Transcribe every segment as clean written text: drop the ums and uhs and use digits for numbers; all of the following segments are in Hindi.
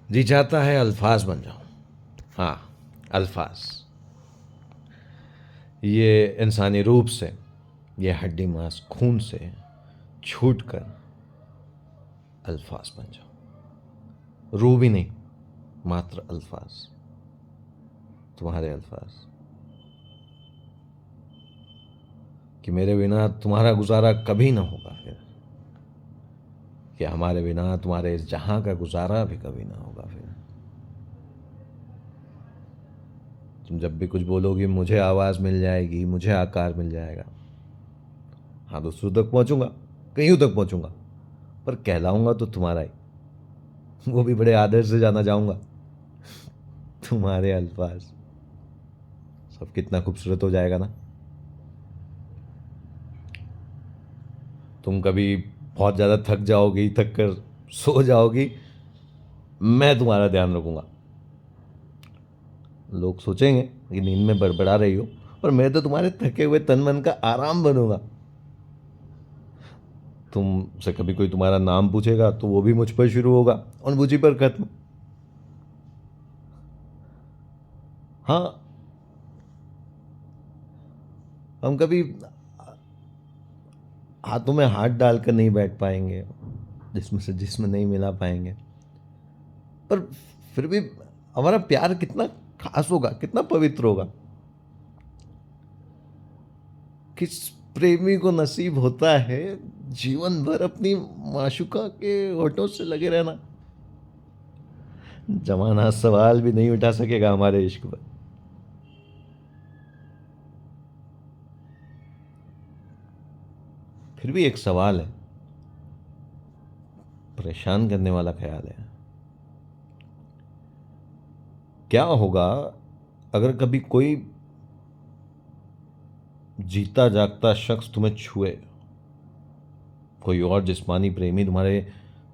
जी चाहता है अल्फाज बन जाऊं। हाँ, अल्फाज। ये इंसानी रूप से, ये हड्डी मांस खून से छूट कर अल्फाज बन जाऊं। रूह भी नहीं, मात्र अल्फाज, तुम्हारे अल्फाज। कि मेरे बिना तुम्हारा गुजारा कभी ना होगा फिर, कि हमारे बिना तुम्हारे इस जहां का गुजारा भी कभी ना होगा फिर। तुम जब भी कुछ बोलोगी मुझे आवाज़ मिल जाएगी, मुझे आकार मिल जाएगा। हाँ, दूसरों तक पहुंचूंगा, कहीं तक पहुंचूंगा, पर कहलाऊंगा तो तुम्हारा ही, वो भी बड़े आदर से जाना चाहूंगा। तुम्हारे अल्फाज। सब कितना खूबसूरत हो जाएगा ना। तुम कभी बहुत ज़्यादा थक जाओगी, थक कर सो जाओगी, मैं तुम्हारा ध्यान रखूंगा। लोग सोचेंगे कि नींद में बड़बड़ा रही हो, पर मैं तो तुम्हारे थके हुए तन मन का आराम बनूंगा। तुमसे कभी कोई तुम्हारा नाम पूछेगा तो वो भी मुझ पर शुरू होगा और मुझी पर खत्म। हाँ, हम कभी हाथों में हाथ डालकर नहीं बैठ पाएंगे, जिस्म से जिस्म नहीं मिला पाएंगे, पर फिर भी हमारा प्यार कितना खास होगा, कितना पवित्र होगा। किस प्रेमी को नसीब होता है जीवन भर अपनी माशुका के होठों से लगे रहना। जमाना सवाल भी नहीं उठा सकेगा हमारे इश्क पर। फिर भी एक सवाल है, परेशान करने वाला ख्याल है। क्या होगा अगर कभी कोई जीता जागता शख्स तुम्हें छुए, कोई और जिस्मानी प्रेमी तुम्हारे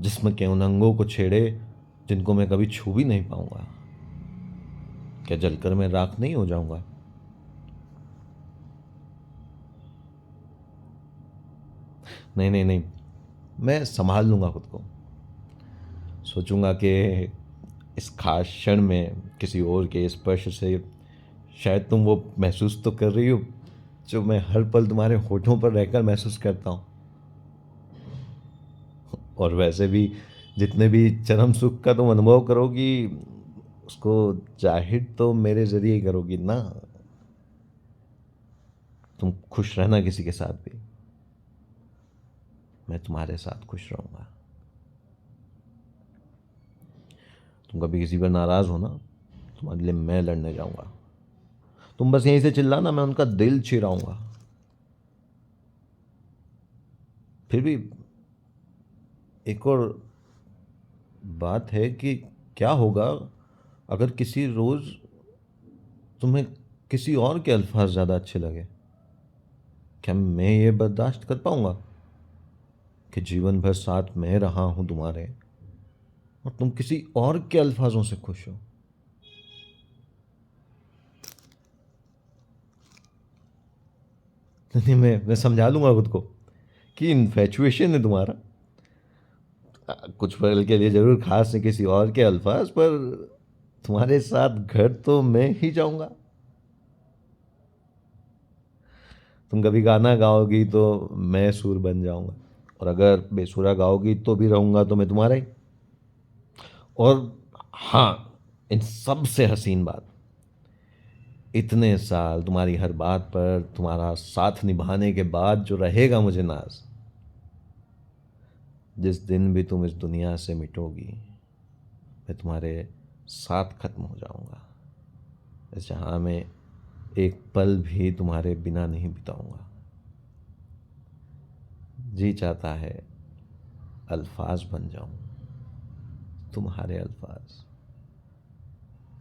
जिस्म के उन अंगों को छेड़े जिनको मैं कभी छू भी नहीं पाऊंगा? क्या जलकर मैं राख नहीं हो जाऊंगा? नहीं नहीं नहीं, मैं संभाल लूंगा खुद को। सोचूंगा कि इस खास क्षण में किसी और के स्पर्श से शायद तुम वो महसूस तो कर रही हो जो मैं हर पल तुम्हारे होठों पर रहकर महसूस करता हूँ। और वैसे भी जितने भी चरम सुख का तुम अनुभव करोगी, उसको जाहिर तो मेरे जरिए ही करोगी ना। तुम खुश रहना किसी के साथ भी, मैं तुम्हारे साथ खुश रहूंगा। तुम कभी किसी पर नाराज हो ना, तुम्हारे लिए मैं लड़ने जाऊंगा। तुम बस यहीं से चिल्लाना, मैं उनका दिल चिराऊंगा। फिर भी एक और बात है कि क्या होगा अगर किसी रोज तुम्हें किसी और के अल्फाज ज़्यादा अच्छे लगे? क्या मैं ये बर्दाश्त कर पाऊंगा कि जीवन भर साथ में रहा हूं तुम्हारे और तुम किसी और के अल्फाजों से खुश हो? नहीं, मैं समझा लूंगा खुद को कि इन्फेचुएशन है तुम्हारा। कुछ पल के लिए जरूर खास है किसी और के अल्फाज, पर तुम्हारे साथ घर तो मैं ही जाऊंगा। तुम कभी गाना गाओगी तो मैं सुर बन जाऊंगा, और अगर बेसुरा गाओगी तो भी रहूंगा तो मैं तुम्हारा ही। और हाँ, इन सब से हसीन बात, इतने साल तुम्हारी हर बात पर तुम्हारा साथ निभाने के बाद जो रहेगा मुझे नाज, जिस दिन भी तुम इस दुनिया से मिटोगी मैं तुम्हारे साथ खत्म हो जाऊंगा, इस जहां में एक पल भी तुम्हारे बिना नहीं बिताऊंगा। जी चाहता है अल्फाज बन जाऊं, तुम्हारे अल्फाज।